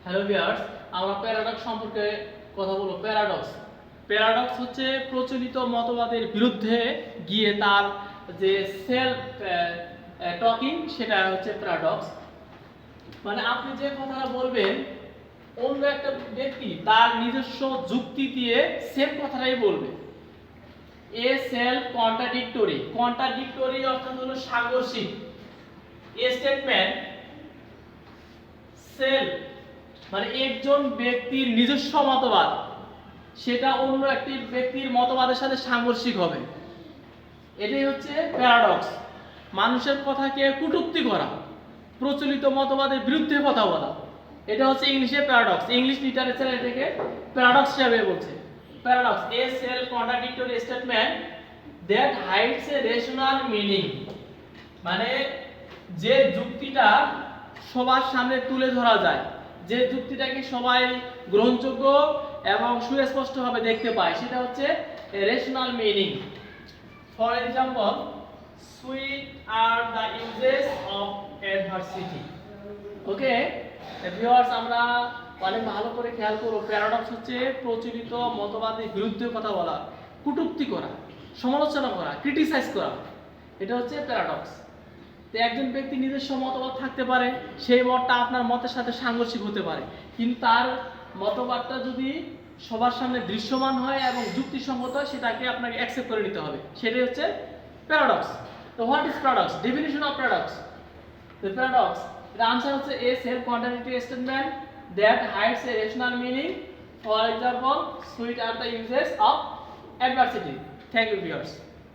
Hello viewers, আমরা paradox সম্পর্কে কথা বলবো। প্যারাডক্স হচ্ছে প্রচলিত মতবাদের বিরুদ্ধে গিয়ে তার যে সেলফ টকিং, সেটা হচ্ছে প্যারাডক্স। মানে আপনি যে কথাটা বলবেন, অন্য একটা ব্যক্তি তার নিজস্ব যুক্তি দিয়ে সেম কথাটাই বলবে। এ সেলফ কন্ট্রাডিক্টরি অর্থাৎ হলো সাংঘর্ষিক। এ স্টেটমেন্ট সেলফ মানে একজন ব্যক্তির নিজস্ব মতবাদ, সেটা অন্য একটি ব্যক্তির মতবাদের সাথে সাংঘর্ষিক হবে। এটাই হচ্ছে প্যারাডক্স। মানুষের কথাকে কটূক্তি করা, প্রচলিত মতবাদের বিরুদ্ধে কথা বলা, এটা হচ্ছে ইংলিশে প্যারাডক্স। ইংলিশ লিটারেচার এটাকে প্যারাডক্স হিসাবে বলছে। Paradox a self contradictory statement that hides A rational meaning. মানে যে যুক্তিটা সবার সামনে তুলে ধরা যায়, যে যুক্তিটাকে সবাই গ্রহণযোগ্য এবং সুস্পষ্টভাবে দেখতে পায়, সেটা হচ্ছে rational meaning. For example, sweet are the uses of adversity. Okay viewers, আমরা অনেক ভালো করে খেয়াল করব। প্যারাডক্স হচ্ছে প্রচলিত মতবাদের বিরুদ্ধে কথা বলা, কটূক্তি করা, সমালোচনা করা, ক্রিটিসাইজ করা, এটা হচ্ছে প্যারাডক্স। তো একজন ব্যক্তি নিজস্ব মতবাদ থাকতে পারে, সেই মতটা আপনার মতের সাথে সাংঘর্ষিক হতে পারে, কিন্তু তার মতবাদটা যদি সবার সামনে দৃশ্যমান হয় এবং যুক্তিসঙ্গত হয়, সেটাকে আপনাকে অ্যাকসেপ্ট করে নিতে হবে। সেটাই হচ্ছে প্যারাডক্স। তো what is paradox? Definition of paradox. The paradox. The answer is a self-contradictory statement that hides a rational meaning. For example, sweet are the uses of adversity. Thank you, viewers.